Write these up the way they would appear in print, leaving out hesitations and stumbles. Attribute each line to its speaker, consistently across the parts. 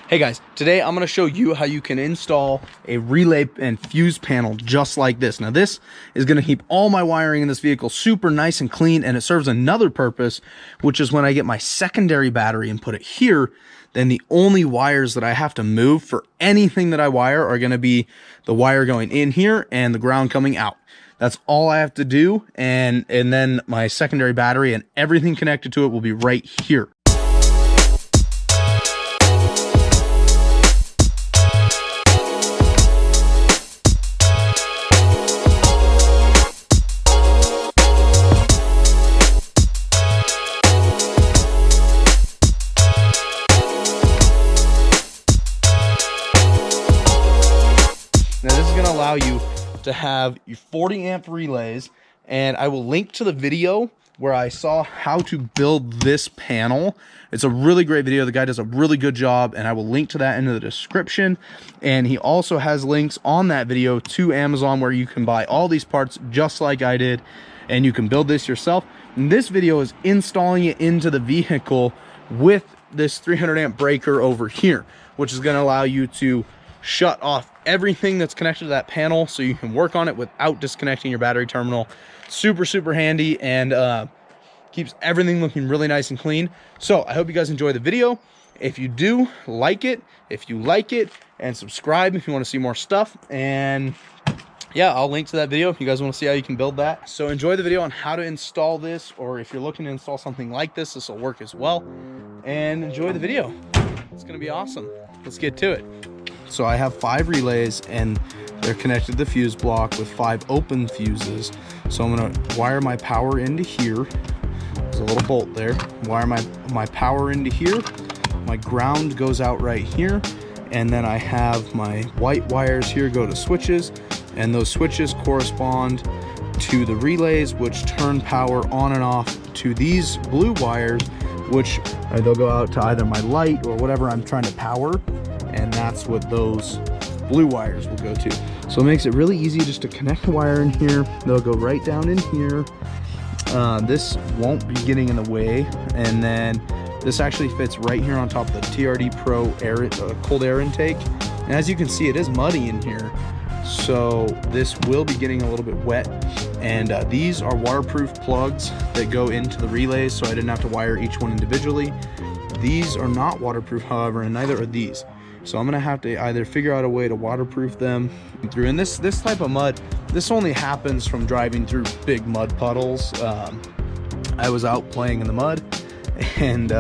Speaker 1: Hey guys, today I'm going to show you how you can install a relay and fuse panel just like this. Now this is going to keep all my wiring in this vehicle super nice and clean, and it serves another purpose, which is when I get my secondary battery and put it here, then the only wires that I have to move for anything that I wire are going to be the wire going in here and the ground coming out. That's all I have to do, and then my secondary battery and everything connected to it will be right here. Now this is going to allow you to have your 40 amp relays, and I will link to the video where I saw how to build this panel. It's a really great video. The guy does a really good job, and I will link to that in the description. And he also has links on that video to Amazon where you can buy all these parts just like I did, and you can build this yourself. And this video is installing it into the vehicle with this 300 amp breaker over here, which is going to allow you to shut off everything that's connected to that panel so you can work on it without disconnecting your battery terminal. Super handy, and keeps everything looking really nice and clean. So I hope you guys enjoy the video. If you do, like it if you like it, and subscribe if you want to see more stuff. And yeah, I'll link to that video if you guys want to see how you can build that. So enjoy the video on how to install this, or if you're looking to install something like this, this will work as well. And enjoy the video. It's gonna be awesome. Let's get to it. So I have 5 relays, and they're connected to the fuse block with 5 open fuses. So I'm going to wire my power into here. There's a little bolt there. Wire my power into here. My ground goes out right here. And then I have my white wires here go to switches. And those switches correspond to the relays, which turn power on and off to these blue wires, which they'll go out to either my light or whatever I'm trying to power. And that's what those blue wires will go to. So it makes it really easy just to connect the wire in here. They'll go right down in here. This won't be getting in the way. And then this actually fits right here on top of the TRD Pro air, cold air intake. And as you can see, it is muddy in here. So this will be getting a little bit wet. And these are waterproof plugs that go into the relays, so I didn't have to wire each one individually. These are not waterproof, however, and neither are these. So I'm gonna have to either figure out a way to waterproof them through. And this type of mud, this only happens from driving through big mud puddles. I was out playing in the mud and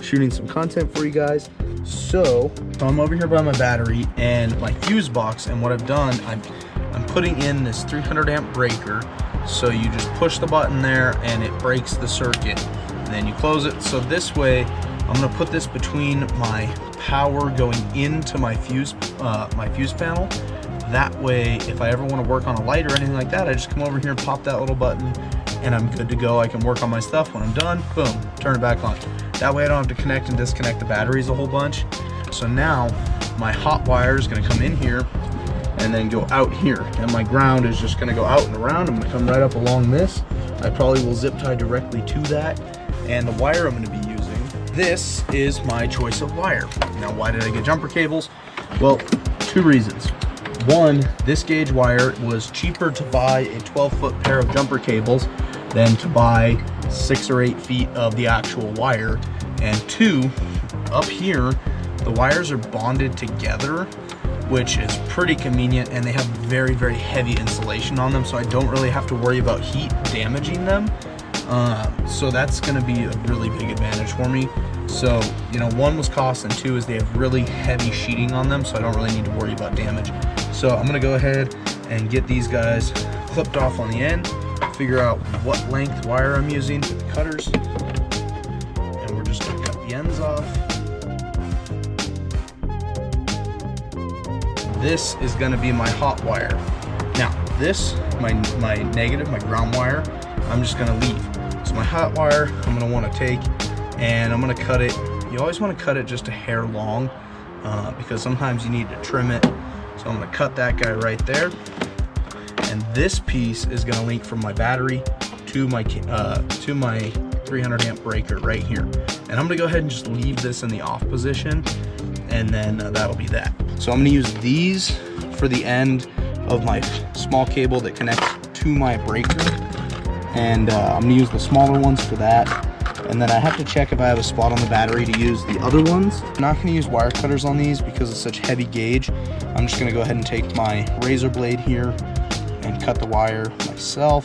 Speaker 1: shooting some content for you guys. So I'm over here by my battery and my fuse box, and what I've done, I'm putting in this 300 amp breaker. So you just push the button there and it breaks the circuit, and then you close it. So this way, I'm gonna put this between my power going into my fuse panel. That way, if I ever want to work on a light or anything like that, I just come over here and pop that little button, and I'm good to go. I can work on my stuff. When I'm done, boom, turn it back on. That way I don't have to connect and disconnect the batteries a whole bunch. So now my hot wire is going to come in here and then go out here, and my ground is just going to go out and around. I'm going to come right up along this. I probably will zip tie directly to that, and the wire I'm going to be using, this is my choice of wire. Now, why did I get jumper cables? Well, 2 reasons. One, this gauge wire was cheaper to buy a 12-foot pair of jumper cables than to buy 6 or 8 feet of the actual wire. And 2, up here, the wires are bonded together, which is pretty convenient, and they have very heavy insulation on them, so I don't really have to worry about heat damaging them. So that's going to be a really big advantage for me. So, you know, 1 was cost, and 2 is they have really heavy sheeting on them, so I don't really need to worry about damage. So I'm going to go ahead and get these guys clipped off on the end, figure out what length wire I'm using with the cutters, and we're just going to cut the ends off. This is going to be my hot wire. Now this, my negative, my ground wire, I'm just going to leave. So my hot wire, I'm going to want to take, and I'm going to cut it. You always want to cut it just a hair long, because sometimes you need to trim it. So I'm going to cut that guy right there. And this piece is going to link from my battery to my 300 amp breaker right here. And I'm going to go ahead and just leave this in the off position. and then that'll be that. So I'm gonna use these for the end of my small cable that connects to my breaker, and I'm gonna use the smaller ones for that. And then I have to check if I have a spot on the battery to use the other ones. I'm not gonna use wire cutters on these because it's such heavy gauge. I'm just gonna go ahead and take my razor blade here and cut the wire myself.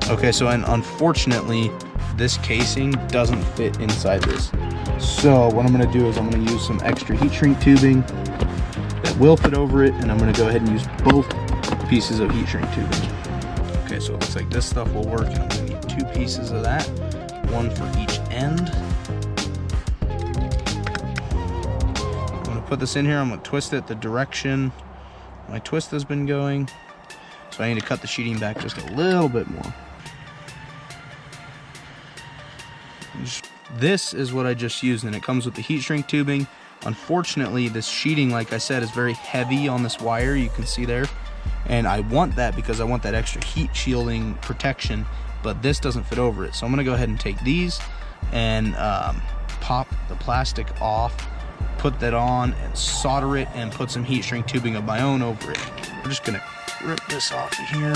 Speaker 1: Okay, so unfortunately, this casing doesn't fit inside this. So what I'm gonna do is I'm gonna use some extra heat shrink tubing that will fit over it, and I'm gonna go ahead and use both pieces of heat shrink tubing. Okay, so it looks like this stuff will work, and I'm gonna need 2 pieces of that, one for each end. I'm gonna put this in here, I'm gonna twist it the direction my twist has been going. So I need to cut the sheeting back just a little bit more. This is what I just used, and it comes with the heat shrink tubing. Unfortunately, this sheeting, like I said, is very heavy on this wire, you can see there. And I want that because I want that extra heat shielding protection, but this doesn't fit over it. So I'm gonna go ahead and take these and pop the plastic off, put that on and solder it, and put some heat shrink tubing of my own over it. We're just gonna rip this off of here.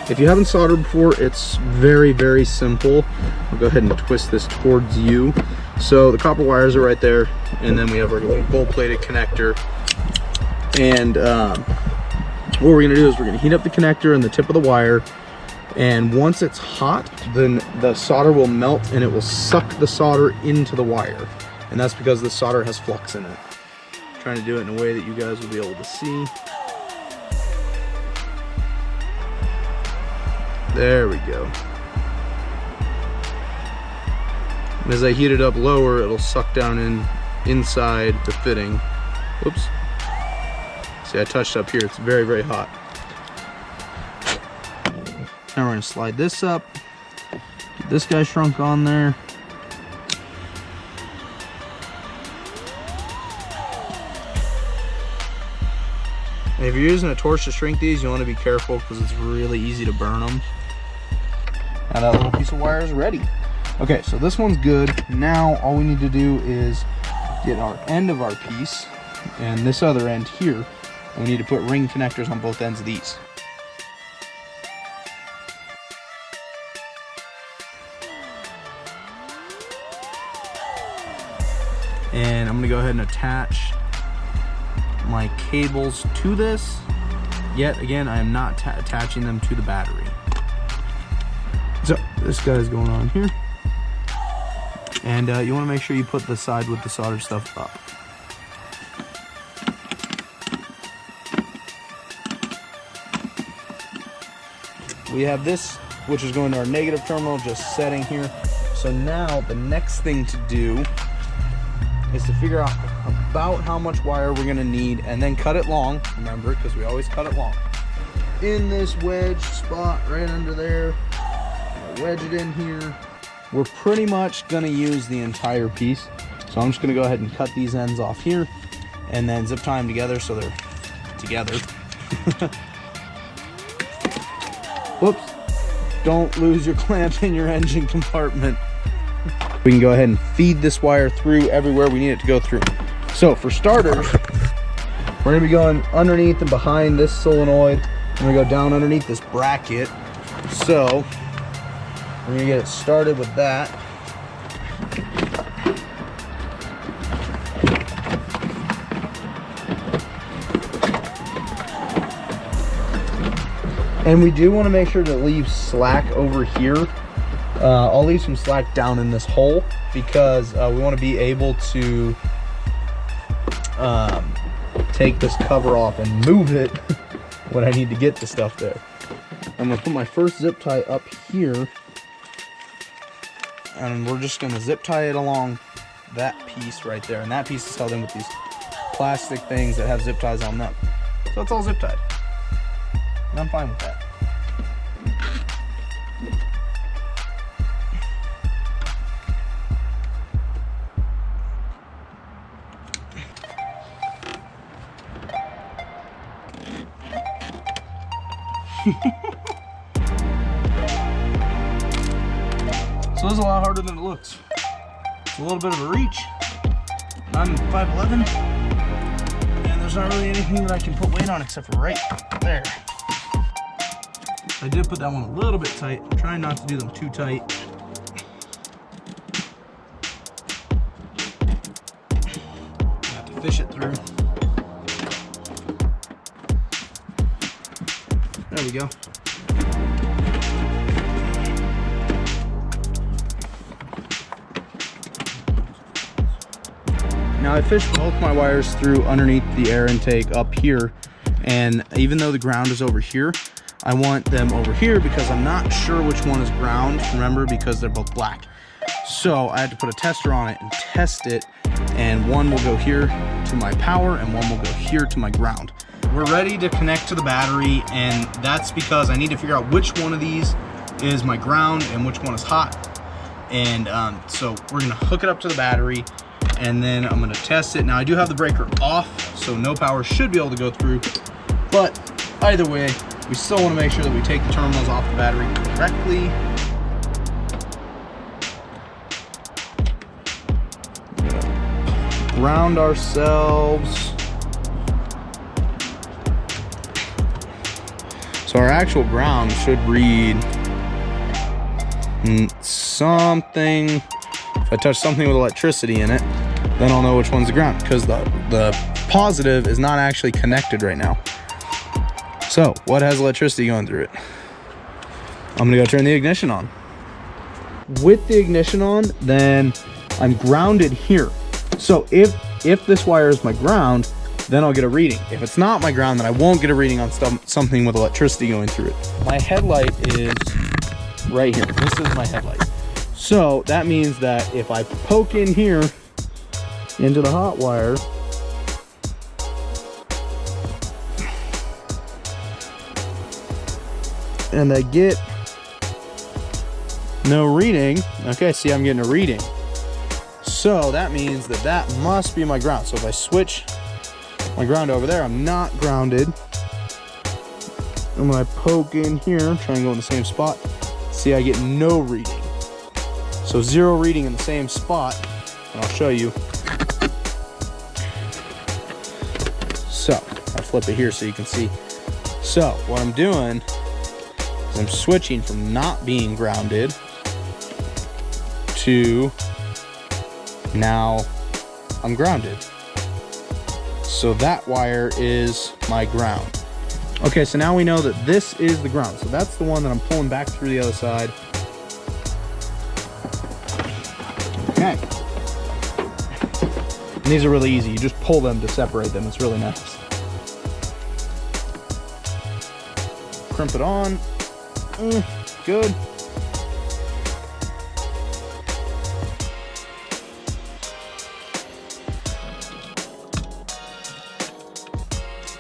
Speaker 1: If you haven't soldered before, it's very, very simple. I'll go ahead and twist this towards you. So the copper wires are right there, and then we have our little gold-plated connector. And what we're gonna do is we're gonna heat up the connector and the tip of the wire, and once it's hot, then the solder will melt and it will suck the solder into the wire. And that's because the solder has flux in it. I'm trying to do it in a way that you guys will be able to see. There we go. And as I heat it up lower, it'll suck down inside the fitting. Whoops. See, I touched up here. It's very, very hot. Now we're gonna slide this up. Get this guy shrunk on there. And if you're using a torch to shrink these, you want to be careful because it's really easy to burn them. Now that little piece of wire is ready. Okay, so this one's good. Now all we need to do is get our end of our piece and this other end here. And we need to put ring connectors on both ends of these. And I'm gonna go ahead and attach my cables to this. Yet again, I am not attaching them to the battery. So this guy's going on here. And you wanna make sure you put the side with the solder stuff up. We have this, which is going to our negative terminal, just setting here. So now the next thing to do is to figure out about how much wire we're gonna need and then cut it long, remember, because we always cut it long. In this wedge spot right under there, wedge it in here. We're pretty much gonna use the entire piece. So I'm just gonna go ahead and cut these ends off here and then zip tie them together so they're together. Whoops, don't lose your clamp in your engine compartment. We can go ahead and feed this wire through everywhere we need it to go through. So for starters, we're gonna be going underneath and behind this solenoid. I'm gonna go down underneath this bracket. So we're gonna get it started with that. And we do want to make sure to leave slack over here. I'll leave some slack down in this hole because we want to be able to take this cover off and move it when I need to get the stuff there. I'm going to put my first zip tie up here. And we're just gonna zip tie it along that piece right there. And that piece is held in with these plastic things that have zip ties on them. So it's all zip tied. And I'm fine with that. So this is a lot harder than it looks. It's a little bit of a reach. I'm 5'11", and there's not really anything that I can put weight on except for right there. I did put that one a little bit tight. I'm trying not to do them too tight. I have to fish it through. There we go. Now I fished both my wires through underneath the air intake up here, and even though the ground is over here, I want them over here because I'm not sure which one is ground, remember, because they're both black. So I had to put a tester on it and test it, and one will go here to my power and one will go here to my ground. We're ready to connect to the battery, and that's because I need to figure out which one of these is my ground and which one is hot. And so we're gonna hook it up to the battery, and then I'm gonna test it. Now I do have the breaker off, so no power should be able to go through, but either way, we still wanna make sure that we take the terminals off the battery correctly. Ground ourselves. So our actual ground should read something. If I touch something with electricity in it, then I'll know which one's the ground, because the positive is not actually connected right now. So what has electricity going through it? I'm gonna go turn the ignition on. With the ignition on, then I'm grounded here. So if this wire is my ground, then I'll get a reading. If it's not my ground, then I won't get a reading on something with electricity going through it. My headlight is right here. This is my headlight. So that means that if I poke in here into the hot wire, and I get no reading, okay, see, I'm getting a reading. So that means that that must be my ground. So if I switch my ground over there, I'm not grounded. And when I poke in here, try and go in the same spot, see, I get no reading. So 0 reading in the same spot, and I'll show you. So I flip it here so you can see. So what I'm doing is I'm switching from not being grounded to now I'm grounded. So that wire is my ground. Okay, so now we know that this is the ground. So that's the one that I'm pulling back through the other side. Okay. And these are really easy. You just pull them to separate them. It's really nice. Crimp it on. Good.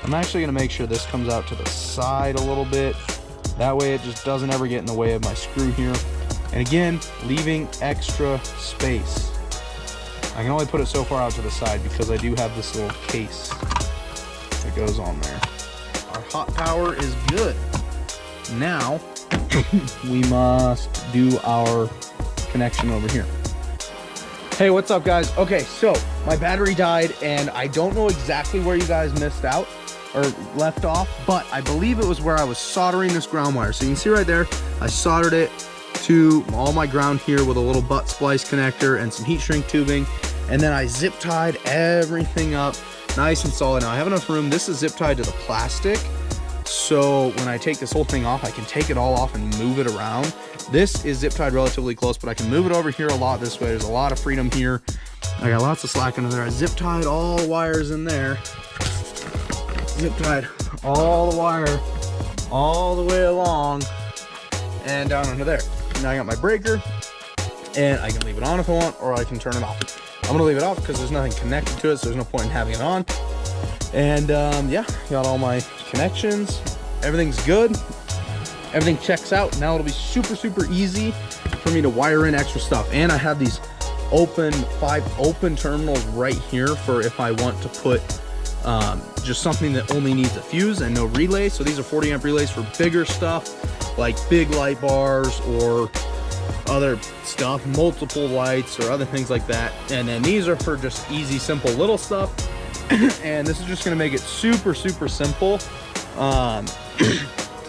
Speaker 1: I'm actually gonna make sure this comes out to the side a little bit. That way it just doesn't ever get in the way of my screw here. And again, leaving extra space. I can only put it so far out to the side because I do have this little case that goes on there. Our hot power is good. Now, we must do our connection over here. Hey, what's up, guys? Okay, so my battery died, and I don't know exactly where you guys missed out or left off, but I believe it was where I was soldering this ground wire. So you can see right there, I soldered it to all my ground here with a little butt splice connector and some heat shrink tubing, and then I zip tied everything up nice and solid. Now I have enough room. This is zip tied to the plastic, so when I take this whole thing off, I can take it all off and move it around. This is zip tied relatively close, but I can move it over here a lot this way. There's a lot of freedom here. I got lots of slack under there. I zip tied all the wires in there. Zip tied all the wire all the way along and down under there. Now I got my breaker, and I can leave it on if I want, or I can turn it off. I'm gonna leave it off because there's nothing connected to it, so there's no point in having it on. And yeah, got all my connections. Everything's good. Everything checks out. Now it'll be super, super easy for me to wire in extra stuff. And I have these 5 open terminals right here for if I want to put just something that only needs a fuse and no relay. So these are 40 amp relays for bigger stuff, like big light bars or other stuff, multiple lights or other things like that. And then these are for just easy, simple little stuff. And this is just gonna make it super, super simple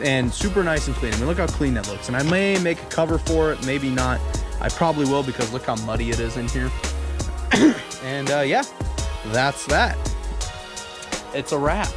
Speaker 1: and super nice and clean. I mean, look how clean that looks. And I may make a cover for it, maybe not. I probably will, because look how muddy it is in here. And yeah, that's that. It's a wrap.